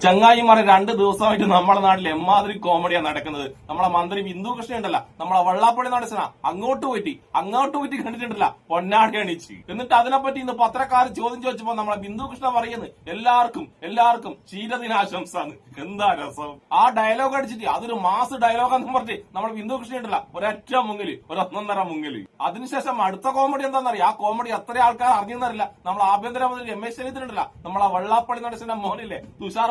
ചങ്ങായിമാരെ 2 ദിവസമായിട്ട് നമ്മുടെ നാട്ടിൽ എമ്മാതിരി കോമഡിയാണ് നടക്കുന്നത്. നമ്മളെ മന്ത്രി ബിന്ദു കൃഷ്ണ ഉണ്ടല്ല, നമ്മളെ വെള്ളാപ്പള്ളി നടച്ചന അങ്ങോട്ട് പോയിട്ട് കണ്ടിട്ടുണ്ടല്ല പൊന്നാടി അണിച്ച്. എന്നിട്ട് അതിനെപ്പറ്റി ഇന്ന് പത്രക്കാർ ചോദ്യം ചോദിച്ചപ്പോ നമ്മളെ ബിന്ദു കൃഷ്ണ പറയുന്നത് എല്ലാവർക്കും ക്ഷീരദിനാശംസ. എന്താ രസം ആ ഡയലോഗ് അടിച്ചിട്ട്, അതൊരു മാസ് ഡയലോഗാന്ന് പറഞ്ഞിട്ട് നമ്മളെ ബിന്ദു കൃഷ്ണ ഉണ്ടല്ല ഒരൊറ്റ മുങ്ങില്, ഒന്നൊന്നര മുങ്ങില്. അതിനുശേഷം അടുത്ത കോമഡി എന്താണെന്നറിയാം. ആ കോമഡി എത്ര ആൾക്കാർ അറിഞ്ഞെന്നറിയില്ല. നമ്മൾ ആഭ്യന്തരമന്ത്രി രമേശ് ചെന്നിത്തല ഉണ്ടല്ല, നമ്മളെ വെള്ളാപ്പള്ളി നടച്ചന മോനില്ലേ തുഷാർ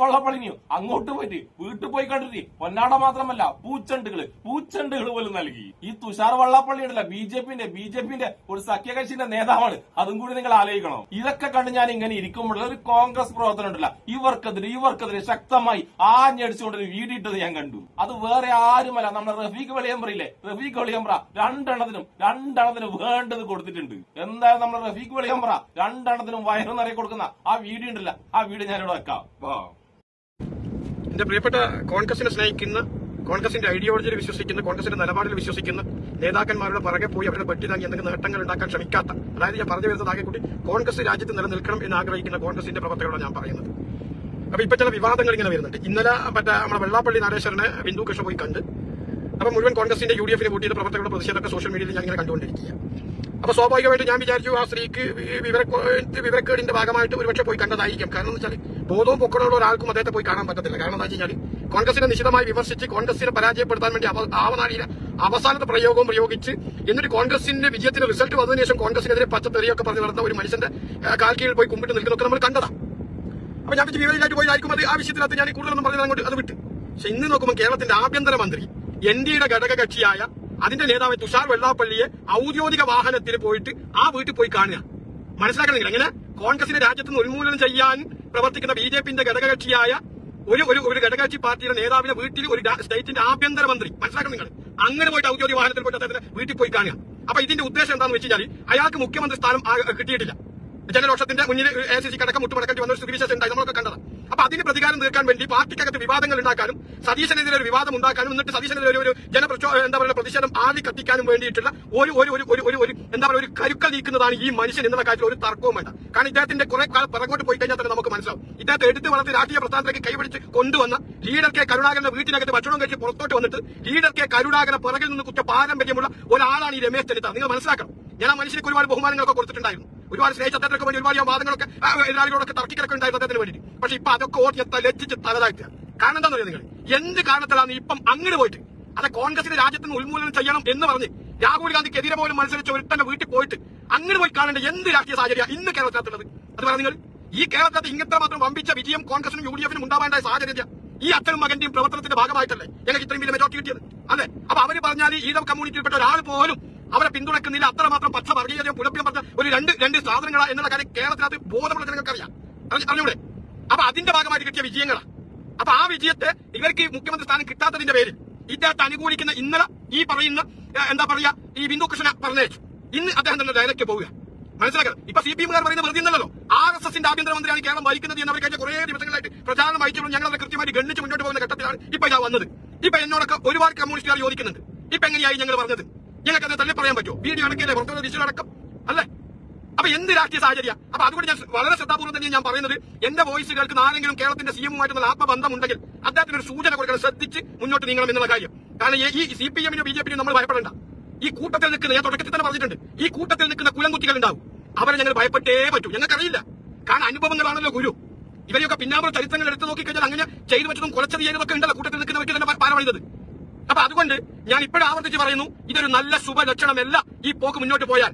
വെള്ളാപ്പള്ളിനെയും അങ്ങോട്ട് പോയിട്ട് വീട്ടിൽ പോയി കണ്ടിട്ട് പൊന്നാട മാത്രമല്ല പൂച്ചെണ്ടുകൾ പോലും നൽകി. ഈ തുഷാർ വെള്ളാപ്പള്ളി ഉണ്ടല്ല ബിജെപിന്റെ ഒരു സഖ്യകക്ഷിന്റെ നേതാവാണ്. അതും കൂടി നിങ്ങൾ ആലോചിക്കണം. ഇതൊക്കെ കണ്ട് ഞാൻ ഇങ്ങനെ ഇരിക്കുമ്പോഴുള്ള ഒരു കോൺഗ്രസ് പ്രവർത്തനം ഉണ്ടല്ല, ഇവർക്കെതിരെ ശക്തമായി ആഞ്ഞടിച്ചുകൊണ്ടൊരു വീഡിയോ ഇട്ടത് ഞാൻ കണ്ടു. അത് വേറെ ആരുമല്ല, നമ്മുടെ റഫീഖ് വെളിയമ്പ്രയില്ലേ, റഫീഖ് വെളിയമ്പ്ര രണ്ടെണ്ണത്തിനും വേണ്ടത് കൊടുത്തിട്ടുണ്ട്. എന്തായാലും നമ്മുടെ റഫീഖ് വെളിയമ്പ്ര രണ്ടെണ്ണത്തിനും വയറു നിറയെ കൊടുക്കുന്ന ആ വീഡിയോ ഉണ്ടല്ല, ആ വീഡിയോ ഞാനിവിടെ വെക്കാം. എന്റെ പ്രിയപ്പെട്ട കോൺഗ്രസിനെ സ്നേഹിക്കുന്ന, കോൺഗ്രസിന്റെ ഐഡിയോളജിയിൽ വിശ്വസിക്കുന്ന, കോൺഗ്രസിന്റെ നിലപാടിൽ വിശ്വസിക്കുന്ന നേതാക്കന്മാരുടെ പുറകെ പോയി അവരുടെ പെട്ടി താങ്ങി എന്തെങ്കിലും നേട്ടങ്ങൾ ഉണ്ടാക്കാൻ ശ്രമിക്കാത്ത, അതായത് ഞാൻ പറഞ്ഞു വരുന്നത് ആകെ കൂടി കോൺഗ്രസ് രാജ്യത്ത് നിലനിൽക്കണം എന്ന് ആഗ്രഹിക്കുന്ന കോൺഗ്രസിന്റെ പ്രവർത്തകരോട് ഞാൻ പറയുന്നത്. അപ്പൊ ഇപ്പൊ ചില വിവാദങ്ങൾ ഇങ്ങനെ വരുന്നുണ്ട്. ഇന്നലെ നമ്മുടെ വെള്ളാപ്പള്ളി നടേശ്വരനെ ബിന്ദു കൃഷ്ണ പോയി കണ്ട്, അപ്പൊ മുഴുവൻ കോൺഗ്രസിന്റെ UDF വോട്ട് ചെയ്ത പ്രവർത്തകരുടെ പ്രതിഷേധമൊക്കെ സോഷ്യൽ മീഡിയയിൽ ഞാൻ ഇങ്ങനെ കണ്ടുകൊണ്ടിരിക്കുക. അപ്പൊ സ്വാഭാവികമായിട്ട് ഞാൻ വിചാരിച്ചു ആ സ്ത്രീക്ക് വിവരക്കേടിന്റെ ഭാഗമായിട്ട് ഒരുപക്ഷെ പോയി കണ്ടതായിരിക്കും. കാരണം എന്ന് വെച്ചാൽ ബോധവും പൊക്കമുള്ള ഒരാൾക്കും അദ്ദേഹത്തെ പോയി കാണാൻ പറ്റത്തില്ല. കാരണം എന്താ വെച്ചാൽ കോൺഗ്രസിനെ നിശിതമായി വിമർശിച്ച് കോൺഗ്രസിനെ പരാജയപ്പെടുത്താൻ വേണ്ടി ആവനാഴിയിലെ അവസാനത്തെ പ്രയോഗവും പ്രയോഗിച്ച്, എന്നിട്ട് കോൺഗ്രസിന്റെ വിജയത്തിന്റെ റിസൾട്ട് വന്നതിന് ശേഷം കോൺഗ്രസിനെതിരെ പച്ചത്തെറിയൊക്കെ പറഞ്ഞു നടന്ന ഒരു മനുഷ്യന്റെ കാൽ കീഴിൽ പോയി കുമ്പിട്ട് നിൽക്കുന്നതൊക്കെ നമ്മൾ കണ്ടതാണ്. അപ്പൊ ഞാൻ വിവരമായിട്ട് പോയതായിരിക്കും. അത് ആ വിഷയത്തിനകത്ത് ഞാൻ കൂടുതലൊന്നും പറഞ്ഞത് അങ്ങോട്ട് അത് വിട്ട്. പക്ഷെ ഇന്ന് നോക്കുമ്പോൾ കേരളത്തിന്റെ ആഭ്യന്തരമന്ത്രി NDയുടെ ഘടകകക്ഷിയായ അതിന്റെ നേതാവ് തുഷാർ വെള്ളാപ്പള്ളിയെ ഔദ്യോഗിക വാഹനത്തിൽ പോയിട്ട് ആ വീട്ടിൽ പോയി കാണുക. മനസ്സിലാക്കണം നിങ്ങൾ, എങ്ങനെ കോൺഗ്രസിന്റെ രാജ്യത്ത് നിന്ന് ഉന്മൂലനം ചെയ്യാൻ പ്രവർത്തിക്കുന്ന BJPന്റെ ഘടകകക്ഷിയായ ഒരു ഘടകകക്ഷി പാർട്ടിയുടെ നേതാവിന്റെ വീട്ടിൽ ഒരു സ്റ്റേറ്റിന്റെ ആഭ്യന്തരമന്ത്രി, മനസ്സിലാക്കണം നിങ്ങൾ, അങ്ങനെ പോയിട്ട് ഔദ്യോഗിക വാഹനത്തിൽ പോയിട്ട് അദ്ദേഹത്തിന്റെ വീട്ടിൽ പോയി കാണുക. അപ്പൊ ഇതിന്റെ ഉദ്ദേശം എന്താണെന്ന് വെച്ച് കഴിഞ്ഞാൽ അയാൾക്ക് മുഖ്യമന്ത്രി സ്ഥാനം കിട്ടിയിട്ടില്ല. ജനരോഷത്തിന്റെ മുന്നിൽ ACC കടക്കം മുട്ടുമടക്കേണ്ടി വന്ന ഒരു സ്ഥിതിവിശേഷം ഉണ്ടായി, നമ്മളൊക്കെ കണ്ടതാണ്. അപ്പൊ അതിന് പ്രതികാരം തീർക്കാൻ വേണ്ടി പാർട്ടിക്കകത്ത് വിവാദങ്ങൾ ഉണ്ടാക്കാനും സതീശനെതിരെ ഒരു വിവാദം ഉണ്ടാക്കാനും എന്നിട്ട് സതീശനെതിരെ ഒരു പ്രതിഷേധം ആദ്യ കത്തിക്കാനും വേണ്ടിയിട്ടുള്ള ഒരു കരുക്കൾ നീക്കുന്നതാണ് ഈ മനുഷ്യൻ എന്നുള്ള കാര്യത്തിൽ ഒരു തർക്കവും വേണ്ട. കാരണം ഇദ്ദേഹത്തിന്റെ കുറെ കാലം പിറകോട്ട് പോയി കഴിഞ്ഞാൽ തന്നെ നമുക്ക് മനസ്സിലാവും. ഇദ്ദേഹത്തെ എടുത്ത് വളർത്തി രാഷ്ട്രീയ പ്രസ്ഥാനത്തിലേക്ക് കൈപിടിച്ച് കൊണ്ടുവന്ന ലീഡർ കെ കരുണാകരന്റെ വീട്ടിനകത്ത് ഭക്ഷണം കഴിച്ച് പുറത്തോട്ട് വന്നിട്ട് ലീഡർ കെ കരുണാകരനെ പുറകിൽ നിന്ന് കുറ്റ പാരമ്പര്യമുള്ള ഒരാളാണ് ഈ രമേശ് ചെന്നിത്തല. നിങ്ങൾ മനസ്സിലാക്കണം. ഞാൻ ആ മനുഷ്യർക്ക് ഒരുപാട് ബഹുമാനങ്ങളൊക്കെ കൊടുത്തിട്ടുണ്ടായിരുന്നു, ഒരുപാട് സ്നേഹിച്ച അദ്ദേഹത്തിന് വേണ്ടി ഒരുപാട് വാദങ്ങളൊക്കെ എതിരാളികളൊക്കെ തർക്കിക്കൊക്കെ ഉണ്ടായിരുന്നു അദ്ദേഹത്തിന് വേണ്ടി. പക്ഷെ ഇപ്പൊ അതൊക്കെ ഓർത്ത് ലജ്ജിച്ച് തലതാഴ്ത്തുക. കാരണം എന്താണെന്ന് അറിയാം നിങ്ങൾ, എന്ത് കാരണത്തിലാണ് ഇപ്പം അങ്ങോട്ട് പോയിട്ട് അത് കോൺഗ്രസിന്റെ രാജ്യത്ത് നിന്ന് ഉന്മൂലനം ചെയ്യണം എന്ന് പറഞ്ഞ് രാഹുൽ ഗാന്ധിക്കെതിരെ പോലും മത്സരിച്ച ഒരുത്തന്റെ വീട്ടിൽ പോയിട്ട് അങ്ങനെ പോയി കാണേണ്ട എന്ത് രാഷ്ട്രീയ സാഹചര്യം ഇന്ന് കേരളത്തിനകത്തുള്ളത്? അത് പറയാം നിങ്ങൾ. ഈ കേരളത്തിനകത്ത് ഇങ്ങനത്തെ മാത്രം വമ്പിച്ച വിജയം കോൺഗ്രസിനും UDFനും ഉണ്ടാവേണ്ട സാഹചര്യം ഈ അച്ഛനും മകന്റെയും പ്രവർത്തനത്തിന്റെ ഭാഗമായിട്ടല്ലേ ഞങ്ങൾക്ക് ഇത്രയും വലിയ മെജോറിറ്റി കിട്ടിയത്? അല്ലെ? അപ്പൊ അവര് പറഞ്ഞാൽ ഈഴവ കമ്മ്യൂണിറ്റിയിൽപ്പെട്ട ഒരാൾ പോലും അവരെ പിന്തുണക്കുന്നില്ല. അത്രമാത്രം പച്ച വർഗീയതയും പുലഭ്യം പറഞ്ഞ ഒരു രണ്ട് സാധനങ്ങളാ എന്നുള്ള കാര്യം കേരളത്തിനകത്ത് ബോധമുള്ള ജനങ്ങൾക്ക് അറിഞ്ഞൂടെ? അപ്പൊ അതിന്റെ ഭാഗമായിട്ട് കിട്ടിയ വിജയങ്ങളാണ്. അപ്പൊ ആ വിജയത്തെ ഇവർക്ക് മുഖ്യമന്ത്രി സ്ഥാനം കിട്ടാത്തതിന്റെ പേരിൽ ഇദ്ദേഹത്തെ അനുകൂലിക്കുന്ന ഇന്നലെ ഈ പറയുന്ന ഈ ബിന്ദു കൃഷ്ണ പറഞ്ഞേച്ചു. ഇന്ന് അദ്ദേഹം തന്നെ ഡയറക്റ്റ് പോവുക. മനസ്സിലാക്കുക. ഇപ്പൊ CPM പറയുന്ന വെറുതെ ഇന്നല്ലോ, RSSന്റെ ആഭ്യന്തരമന്ത്രിയാണ് കേരളം ഭരിക്കുന്നത് എന്ന് അവർ കഴിഞ്ഞ കുറെ ദിവസങ്ങളായിട്ട് പ്രചാരണം വഹിച്ചപ്പോൾ ഞങ്ങൾ അത് കൃത്യമായിട്ട് ഗണ്ണിച്ച് മുന്നോട്ട് പോകുന്ന ഘട്ടത്തിലാണ് ഇപ്പൊ ഇതാ വന്നത്. ഇപ്പൊ എന്നോടൊക്കെ ഒരുപാട് കമ്മ്യൂണിസ്റ്റുകാർ യോജിക്കുന്നുണ്ട്. ഇപ്പൊ എങ്ങനെയായി ഞങ്ങൾ പറഞ്ഞത്? ഞങ്ങൾക്ക് അത് തള്ളി പറയാൻ പറ്റുമോ? വീഡിയോ അടക്കിയല്ലേ, പുറത്തുള്ള ഡിജിറ്റൽ അടക്കം അല്ലേ? അപ്പൊ എന്ത് രാഷ്ട്രീയ സാഹചര്യം? അപ്പൊ അതുകൊണ്ട് ഞാൻ വളരെ ശ്രദ്ധാപൂർവ്വം തന്നെ ഞാൻ പറയുന്നത്, എന്റെ വോയിസ് കേൾക്കുന്ന ആരെങ്കിലും കേരളത്തിന്റെ CM-ഉമായിട്ടുള്ള ആത്മബന്ധം ഉണ്ടെങ്കിൽ അദ്ദേഹത്തിന് ഒരു സൂചന കൊടുക്കണം, ശ്രദ്ധിച്ച് മുന്നോട്ട് നീങ്ങണം എന്നുള്ള കാര്യം. കാരണം ഈ CPM-നും BJP-നും നമ്മൾ ഭയപ്പെടേണ്ട. ഈ കൂട്ടത്തിൽ നിൽക്കുന്ന, ഞാൻ തുടക്കത്തിൽ തന്നെ പറഞ്ഞിട്ടുണ്ട്, ഈ കൂട്ടത്തിൽ നിൽക്കുന്ന കുലംകുത്തികൾ ഉണ്ടാവും. അവരെ ഞങ്ങൾ ഭയപ്പെട്ടേ പറ്റൂ. ഞങ്ങൾക്കറിയില്ല. കാരണം അനുഭവങ്ങളാണല്ലോ ഗുരു. ഇവരെയൊക്കെ പിന്നാമ്പുറ ചരിത്രങ്ങൾ എടുത്തു നോക്കിക്കഴിഞ്ഞാൽ അങ്ങനെ ചെയ്തു വെച്ചതും കുറച്ചത് ചെയ്തതൊക്കെ ഉണ്ടല്ലോ കൂട്ടത്തിൽ നിൽക്കുന്നവർക്ക് തന്നെ പാരമണിയത്. അപ്പൊ അതുകൊണ്ട് ഞാൻ ഇപ്പോഴും ആവർത്തിച്ച് പറയുന്നു, ഇതൊരു നല്ല ശുഭലക്ഷണമല്ല. ഈ പോക്ക് മുന്നോട്ട് പോയാൽ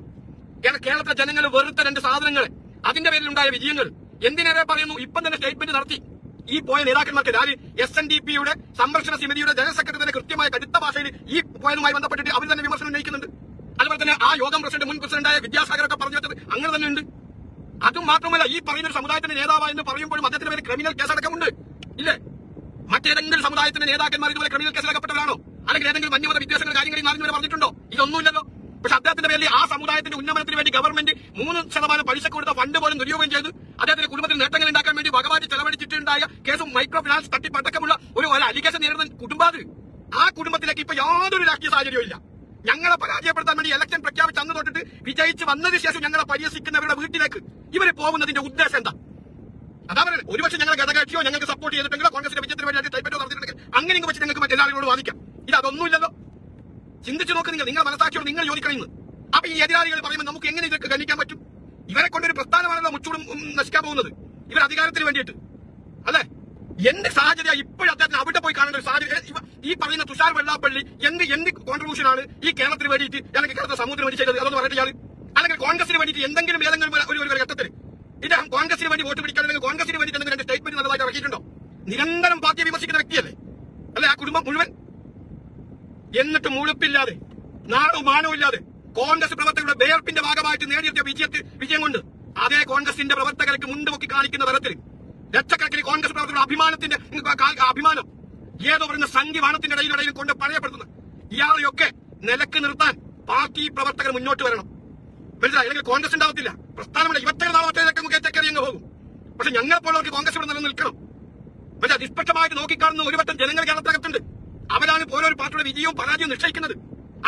കേരളത്തിലെ ജനങ്ങൾ വെറുത്ത രണ്ട് സാധനങ്ങളെ, അതിന്റെ പേരിലുണ്ടായ വിജയങ്ങൾ എന്തിനേറെ പറയുന്നു. ഇപ്പം തന്നെ സ്റ്റേറ്റ്മെന്റ് നടത്തി ഈ പോയ നേതാക്കന്മാർക്ക് SNDP-യുടെ സംരക്ഷണ സമിതിയുടെ ജനറൽ സെക്രട്ടറി തന്നെ കൃത്യമായ കടുത്ത ഭാഷയിൽ ഈ പോയതുമായി ബന്ധപ്പെട്ടിട്ട് അവർ തന്നെ വിമർശനം ഉന്നയിക്കുന്നുണ്ട്. അതുപോലെ തന്നെ ആ യോഗം മുൻ പ്രസിഡന്റായ വിദ്യാസാഗരൊക്കെ പറഞ്ഞു വെച്ചത് അങ്ങനെ തന്നെ ഉണ്ട്. അതും മാത്രമല്ല, ഈ പറയുന്ന ഒരു സമുദായത്തിന്റെ നേതാവെന്ന് പറയുമ്പോഴും അദ്ദേഹത്തിന്റെ പേര് ക്രിമിനൽ കേസടക്കമുണ്ട്. ഇല്ലേ? മറ്റേതെങ്കിലും സമുദായത്തിന്റെ നേതാക്കന്മാർ ഇതുപോലെ ക്രിമിനൽ കേസടക്കപ്പെട്ടവരാണോ? അല്ലെങ്കിൽ ഏതെങ്കിലും വന്യമത വിദ്വേഷങ്ങൾ കാര്യങ്ങളിൽ നാളിൽ പറഞ്ഞിട്ടുണ്ടോ? ഇതൊന്നുമില്ലല്ലോ. പക്ഷെ അദ്ദേഹത്തിന്റെ പേരിൽ ആ സമുദായത്തിന്റെ ഉന്നമനത്തിന് വേണ്ടി ഗവൺമെന്റ് 3% പലിശ കൊടുത്ത ഫണ്ട് പോലും ദുരുപയോഗം ചെയ്ത് അദ്ദേഹത്തിന്റെ കുടുംബത്തിൽ നേട്ടങ്ങൾ ഉണ്ടാക്കാൻ വേണ്ടി വകമാറ്റി ചെലവഴിച്ചിട്ടുണ്ടായ കേസും മൈക്രോ ഫിനാൻസ് തട്ടിപ്പടക്കമുള്ള ഒരു അലിഗേഷൻ നേരിടുന്ന കുടുംബാത്. ആ കുടുംബത്തിലേക്ക് ഇപ്പൊ യാതൊരു രാഷ്ട്രീയ സാഹചര്യവും ഇല്ല. ഞങ്ങളെ പരാജയപ്പെടുത്താൻ വേണ്ടി ഇലക്ഷൻ പ്രഖ്യാപിച്ച് അന്ന് തൊട്ടിട്ട് വിജയിച്ച് വന്നതിന് ശേഷം ഞങ്ങളെ പരിഹസിക്കുന്നവരുടെ വീട്ടിലേക്ക് ഇവര് പോകുന്നതിന്റെ ഉദ്ദേശം എന്താ? അതാ പറയുന്നത്. ഒരുപക്ഷെ ഞങ്ങൾ ഘടകകക്ഷിയോ ഞങ്ങൾക്ക് സപ്പോർട്ട് ചെയ്തിട്ടെങ്കിലോ കോൺഗ്രസിന്റെ വിജയത്തിന് വേണ്ടി ടൈപ്പറ്റോ നടത്തിയിട്ടുണ്ടെങ്കിൽ അങ്ങനെ വെച്ച് ഞങ്ങൾക്ക് മറ്റെല്ലാവരോട് വാദിക്കാം. ഇത് അതൊന്നുമില്ലല്ലോ. ചിന്തിച്ചു നോക്ക് നിങ്ങൾ മനസാക്ഷിയോട് നിങ്ങൾ യോജിക്കണം. അപ്പൊ ഈ എതിരാളികൾ പറയുമ്പോൾ നമുക്ക് എങ്ങനെ ഇതൊക്കെ ഗണിക്കാൻ പറ്റും? ഇവരെ കൊണ്ടൊരു പ്രസ്ഥാനമാണല്ലോ മുച്ചൂടും നശിക്കാൻ പോകുന്നത്, ഇവർ അധികാരത്തിന് വേണ്ടിയിട്ട് അല്ലെ? എന്ത് സാഹചര്യം ഇപ്പോഴും അദ്ദേഹത്തിന് അവിടെ പോയി കാണേണ്ട ഒരു സാഹചര്യം? ഈ പറയുന്ന തുഷാർ വെള്ളാപ്പള്ളി എന്ത് കോൺട്രിബ്യൂഷൻ ആണ് ഈ കേരളത്തിന് വേണ്ടിയിട്ട് അല്ലെങ്കിൽ കേരളത്തെ സമൂഹത്തിന് വേണ്ടി ചെയ്തത്? അതൊന്ന് പറയട്ടെ ഇയാൾ. അല്ലെങ്കിൽ കോൺഗ്രസിന് വേണ്ടിയിട്ട് എന്തെങ്കിലും ഒരു ഘട്ടത്തിൽ ഇദ്ദേഹം കോൺഗ്രസിന് വേണ്ടി വോട്ട് പിടിക്കാൻ അല്ലെങ്കിൽ കോൺഗ്രസിന് വേണ്ടി എന്തെങ്കിലും സ്റ്റേറ്റ്മെന്റ് നല്ലതായിട്ട് ഇറക്കിയിട്ടുണ്ടോ? നിരന്തരം പാർട്ടിയെ വിമർശിക്കുന്ന വ്യക്തിയല്ലേ അല്ലെ ആ കുടുംബം മുഴുവൻ? എന്നിട്ട് മുഴുപ്പില്ലാതെ നാണവും മാനവും ഇല്ലാതെ കോൺഗ്രസ് പ്രവർത്തകരുടെ വേർപ്പിന്റെ ഭാഗമായിട്ട് നേടിയെത്തിയ വിജയം കൊണ്ട് അതേ കോൺഗ്രസിന്റെ പ്രവർത്തകർക്ക് മുണ്ടുപൊക്കി കാണിക്കുന്ന തരത്തിൽ ലക്ഷക്കണക്കിന് കോൺഗ്രസ് പ്രവർത്തകരുടെ അഭിമാനം ഏതോ പറയുന്ന സംഘിവാണത്തിന്റെ ഇടയിലും കൊണ്ട് പഴയപ്പെടുത്തുന്നു. ഇയാളെയൊക്കെ നിലക്ക് നിർത്താൻ പാർട്ടി പ്രവർത്തകർ മുന്നോട്ട് വരണം. മനസ്സിലായി? അല്ലെങ്കിൽ കോൺഗ്രസ് ഉണ്ടാവത്തില്ല, പ്രസ്ഥാനമില്ല. ഇവറ്റകൾ നാളെ പോകും. പക്ഷെ ഞങ്ങളെപ്പോഴവർക്ക് കോൺഗ്രസ് ഇവിടെ നിലനിൽക്കണം. പക്ഷെ നിഷ്പക്ഷമായിട്ട് നോക്കിക്കാണുന്ന ഒരു വട്ടം ജനങ്ങൾ കേരളത്തിനകത്തുണ്ട്. അവരാണ് ഓരോ പാർട്ടിയുടെ വിജയവും പരാജയവും നിശ്ചയിക്കുന്നത്.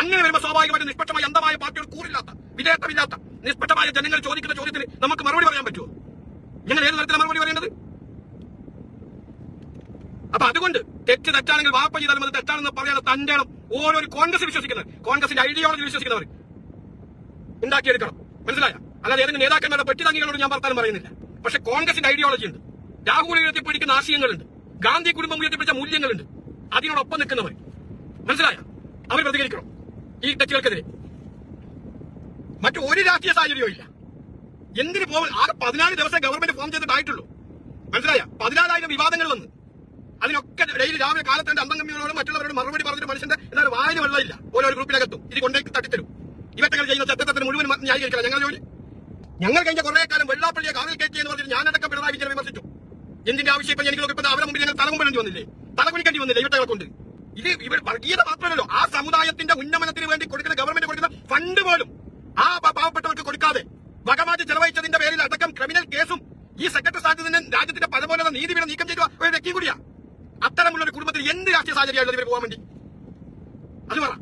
അങ്ങനെ വരുമ്പോൾ സ്വാഭാവികമായിട്ട് നിഷ്പക്ഷമായ അന്ധമായ പാർട്ടികൾ കൂറില്ലാത്ത വിധേയത്വമില്ലാത്ത നിഷ്പക്ഷമായ ജനങ്ങൾ ചോദിക്കുന്ന ചോദ്യത്തിന് നമുക്ക് മറുപടി പറയാൻ പറ്റുമോ? ഞങ്ങൾ ഏത് തരത്തിലാണ് മറുപടി പറയേണ്ടത്? അപ്പൊ അതുകൊണ്ട് തെറ്റാണെങ്കിൽ വാപ്പ ചെയ്താലും അത് തെറ്റാണെന്ന് പറയാനുള്ള തന്റെ ഓരോ കോൺഗ്രസ് വിശ്വസിക്കുന്നവർ, കോൺഗ്രസിന്റെ ഐഡിയോളജി വിശ്വസിക്കുന്നവർ ഉണ്ടാക്കിയെടുക്കണം. മനസ്സിലായ? അല്ലാതെ ഏതെങ്കിലും നേതാക്കന്മാരുടെ പെട്ടിതങ്ങികളോട് ഞാൻ വർത്താനം പറയുന്നില്ല. പക്ഷെ കോൺഗ്രസിന്റെ ഐഡിയോളജി ഉണ്ട്, രാഹുൽ ഉയർത്തിപ്പിടിക്കുന്ന ആശയങ്ങളുണ്ട്, ഗാന്ധി കുടുംബം ഉയർത്തിപ്പിടിച്ച മൂല്യങ്ങളുണ്ട്. അതിനോടൊപ്പം നിൽക്കുന്നവർ മനസ്സിലായ അവർ പ്രതികരിക്കണം ഈ തെറ്റുകൾക്കെതിരെ. മറ്റൊരു രാഷ്ട്രീയ സാഹചര്യവും ഇല്ല. എന്തിനു പോകും? ആകെ 14 ദിവസം ഗവൺമെന്റ് ഫോം ചെയ്തിട്ടായിട്ടുള്ളൂ. മനസ്സിലായ? 14,000 വിവാദങ്ങൾ വന്ന് അതിനൊക്കെ ഡെയിലി രാവിലെ കാലത്ത് എന്റെ അന്തംഗമ്മികളോടും മറ്റുള്ളവരോട് മറുപടി പറഞ്ഞിട്ട് മനുഷ്യന്റെ എന്നാൽ വായന വെള്ളമില്ല. ഓരോ ഗ്രൂപ്പിനകത്തും ഇത് കൊണ്ടേക്ക് തട്ടിത്തരും. ഇവറ്റകൾ ചെയ്യുന്ന ചട്ടത്തിന് മുഴുവൻ ന്യായീകരിക്കണം ഞങ്ങൾ ജോലി. ഞങ്ങൾ കഴിഞ്ഞ കുറെ കാലം വെള്ളാപ്പള്ളിയെ കാറിൽ കയറ്റി എന്ന് പറഞ്ഞിട്ട് ഞാനടക്കം പിണറായി വിജയനെ വിമർശിച്ചു. എന്തിന്റെ ആവശ്യം? ഇപ്പൊ എനിക്ക് നോക്കിയപ്പോൾ അവരുടെ മുമ്പിൽ ഞങ്ങൾ തലകുമ്പഴേണ്ടി വന്നില്ലേ, തലകുണിക്കേണ്ടി വന്നില്ലേ ഇവറ്റകളെ കൊണ്ട്? ഇത് ഇവർ വർഗീയത മാത്രമല്ലല്ലോ, ആ സമുദായത്തിന്റെ ഉന്നമനത്തിന് വേണ്ടി കൊടുക്കുന്ന ഗവൺമെന്റ് കൊടുക്കുന്ന ഫണ്ട് പോലും ആ പാവപ്പെട്ടവർക്ക് കൊടുക്കാതെ വകമാറ്റി ചെലവഴിച്ചതിന്റെ പേരിൽ അടക്കം ക്രിമിനൽ കേസും ഈ സെക്രട്ടറി സ്ഥാനത്ത് നിന്ന് രാജ്യത്തിന്റെ പരമോന്നത നീതിപീഠം നീക്കം ചെയ്ത ഒരു വ്യക്തി കൂടിയാ. അത്തരമുള്ള ഒരു കുടുംബത്തിൽ എന്ത് രാഷ്ട്രീയ സാഹചര്യമായിരുന്നു ഇവർ പോകാൻ വേണ്ടി? അത് പറ.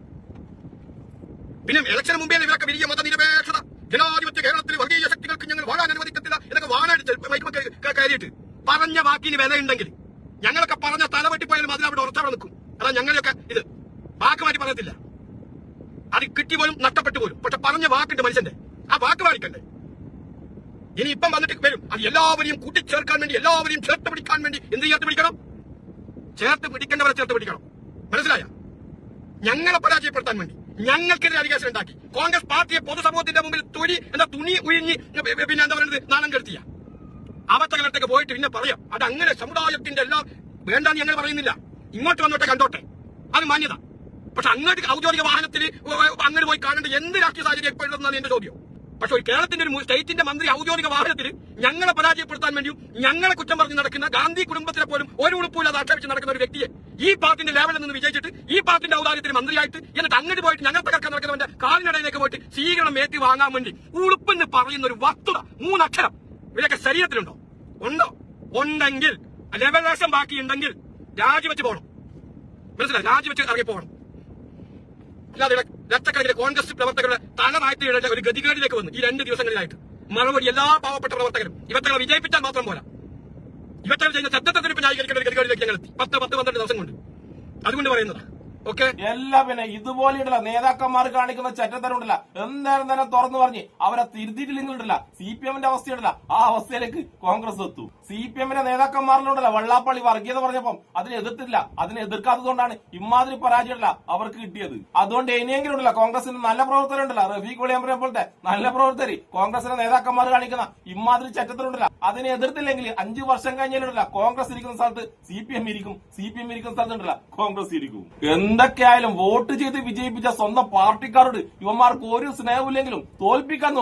പിന്നെ ഇലക്ഷന് മുമ്പേ ഇവരൊക്കെ വലിയ മതനിരപേക്ഷത, ജനാധിപത്യ കേരളത്തിൽ വർഗീയ ശക്തികൾക്ക് ഞങ്ങൾ വാഴാൻ അനുവദിക്കത്തില്ല എന്നൊക്കെ വാഴാടിച്ച് കയറിയിട്ട് പറഞ്ഞ വാക്കിന് വിലയുണ്ടെങ്കിൽ ഞങ്ങളൊക്കെ പറഞ്ഞ തലവെട്ടിപ്പോയാലും അതിലവിടെ ഉറച്ചവിടെ നിൽക്കും. അതാ ഞങ്ങളെയൊക്കെ ഇത് വാക്ക് മാറ്റി പറയത്തില്ല. അത് കിട്ടി പോലും നഷ്ടപ്പെട്ടു പോലും. പക്ഷെ പറഞ്ഞ വാക്കുണ്ട് മനുഷ്യന്റെ, ആ വാക്ക് പാലിക്കണ്ടേ? ഇനി ഇപ്പം വന്നിട്ട് വരും അത് എല്ലാവരെയും കൂട്ടിച്ചേർക്കാൻ വേണ്ടി, എല്ലാവരെയും ചേർത്ത് പിടിക്കാൻ വേണ്ടി. എന്ത് ചേർത്ത് പിടിക്കണം? ചേർത്ത് പിടിക്കേണ്ടവരെ ചേർത്ത് പിടിക്കണം. മനസ്സിലായ? ഞങ്ങളെ പരാജയപ്പെടുത്താൻ വേണ്ടി ഞങ്ങൾക്കെതിരെ അലിഗേഷൻ ഉണ്ടാക്കി കോൺഗ്രസ് പാർട്ടിയെ പൊതുസമൂഹത്തിന്റെ മുമ്പിൽ തുണി ഉഴിഞ്ഞ് പിന്നെ എന്താ പറയുന്നത് നാണം കെടുത്തിയ അവസ്ഥകളൊക്കെ പോയിട്ട് പിന്നെ പറയാം. അത് അങ്ങനെ സമുദായത്തിന്റെ എല്ലാം വേണ്ടാന്ന് ഞങ്ങൾ പറയുന്നില്ല. ഇങ്ങോട്ട് വന്നോട്ടെ, കണ്ടോട്ടെ, അത് മാന്യത. പക്ഷെ അങ്ങോട്ട് ഔദ്യോഗിക വാഹനത്തിൽ അങ്ങോട്ട് പോയി കാണേണ്ട എന്ത് രാഷ്ട്രീയ സാഹചര്യം എപ്പോഴുള്ളതെന്നാണ് എന്റെ ചോദ്യം. പക്ഷെ ഒരു കേരളത്തിന്റെ ഒരു സ്റ്റേറ്റിന്റെ മന്ത്രി ഔദ്യോഗിക വാഹനത്തിൽ ഞങ്ങളെ പരാജയപ്പെടുത്താൻ വേണ്ടിയും ഞങ്ങളെ കുറ്റം പറഞ്ഞ് നടക്കുന്ന ഗാന്ധി കുടുംബത്തിനെ പോലും ഒരു ഉളുപ്പില്ലാതെ ആക്ഷേപിച്ച് നടക്കുന്ന ഒരു വ്യക്തിയെ ഈ പാർട്ടിന്റെ ലെവലിൽ നിന്ന് വിജയിച്ചിട്ട് ഈ പാർട്ടിന്റെ ഔദാര്യത്തിന് മന്ത്രിയായിട്ട് എന്നിട്ട് അങ്ങോട്ട് പോയിട്ട് ഞങ്ങൾ തകർക്കാൻ നടക്കുന്നവന്റെ കാലിനിടയിലേക്ക് പോയിട്ട് സ്വീകരണം ഏറ്റി വാങ്ങാൻ വേണ്ടി ഉളുപ്പെന്ന് പറയുന്ന ഒരു വസ്തുത 3 അക്ഷരം ഇവരൊക്കെ ശരീരത്തിലുണ്ടോ? ഉണ്ടോ? ഉണ്ടെങ്കിൽ ലെവലേശം ബാക്കിയുണ്ടെങ്കിൽ രാജിവെച്ച് പോകണം. മനസ്സിലായി? രാജിവെച്ച് ഇറങ്ങി പോകണം. അല്ലാതെ ലക്ഷക്കണക്കിന് കോൺഗ്രസ് പ്രവർത്തകരുടെ തലനാഴ്ചയുടെ ഒരു ഗതികേടിലേക്ക് വന്നു ഈ 2 ദിവസങ്ങളിലായിട്ട്. മറുപടി എല്ലാ പാവപ്പെട്ട പ്രവർത്തകരും ഇവറ്റകളെ വിജയിപ്പിച്ചാൽ മാത്രം പോരാ, ഇവറ്റകൾ ചെയ്യുന്ന ശബ്ദത്തെത്തിരിപ്പ് ന്യായീകരിക്കേണ്ട ഒരു ഗതികേടിലേക്ക് ഞങ്ങൾ എത്തി 10-12 ദിവസം കൊണ്ട്. അതുകൊണ്ട് പറയുന്നത് ഓക്കെ എല്ലാ പിന്നെ ഇതുപോലെയുള്ള നേതാക്കന്മാർ കാണിക്കുന്ന ചെറ്റത്തരമുണ്ടല്ല എന്തായാലും തന്നെ തുറന്നു പറഞ്ഞ് അവരെ തിരുത്തിയിട്ടില്ലെങ്കിലുണ്ടല്ല CPM-ന്റെ അവസ്ഥയുണ്ടല്ല ആ അവസ്ഥയിലേക്ക് കോൺഗ്രസ് എത്തു. CPM-ന്റെ നേതാക്കന്മാരിലുണ്ടല്ല വെള്ളാപ്പള്ളി വർഗീയത പറഞ്ഞപ്പം അതിനെ എതിർത്തില്ല. അതിനെ എതിർക്കാത്തതുകൊണ്ടാണ് ഇമാതിരി പരാജയമല്ല അവർക്ക് കിട്ടിയത്. അതുകൊണ്ട് ഇനിയെങ്കിലും ഉണ്ടല്ല കോൺഗ്രസിന്റെ നല്ല പ്രവർത്തകരുണ്ടല്ല റഫീഖ് വെളിയമ്പനെ പോലത്തെ നല്ല പ്രവർത്തകർ കോൺഗ്രസിന്റെ നേതാക്കന്മാർ കാണിക്കുന്ന ഇമാതിരി ചെറ്റത്തരുണ്ടല്ല അതിനെ എതിർത്തില്ലെങ്കിൽ 5 വർഷം കഴിഞ്ഞാലുണ്ടല്ല കോൺഗ്രസ് ഇരിക്കുന്ന സ്ഥലത്ത് CPM ഇരിക്കും, CPM ഇരിക്കുന്ന സ്ഥലത്തുണ്ടല്ല കോൺഗ്രസ് ഇരിക്കും. എന്തൊക്കെയായാലും വോട്ട് ചെയ്ത് വിജയിപ്പിച്ച സ്വന്തം പാർട്ടിക്കാരോട് ഇവന്മാർക്ക് ഒരു സ്നേഹമില്ലെങ്കിലും തോൽപ്പിക്കാൻ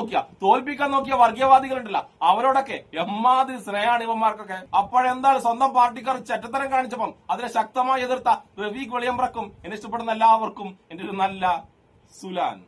നോക്കിയ വർഗീയവാദികളുണ്ടല്ല അവരോടൊക്കെ എമ്മാതിരി സ്നേഹമാണ് ഇവന്മാർക്കൊക്കെ. അപ്പോഴെന്താണ് സ്വന്തം പാർട്ടിക്കാർ ചെറ്റത്തരം കാണിച്ചപ്പം അതിനെ ശക്തമായി എതിർത്ത റഫീഖ് വെളിയമ്പ്രക്കും എന്നെ ഇഷ്ടപ്പെടുന്ന എല്ലാവർക്കും എന്റെ ഒരു നല്ല സുലാൻ.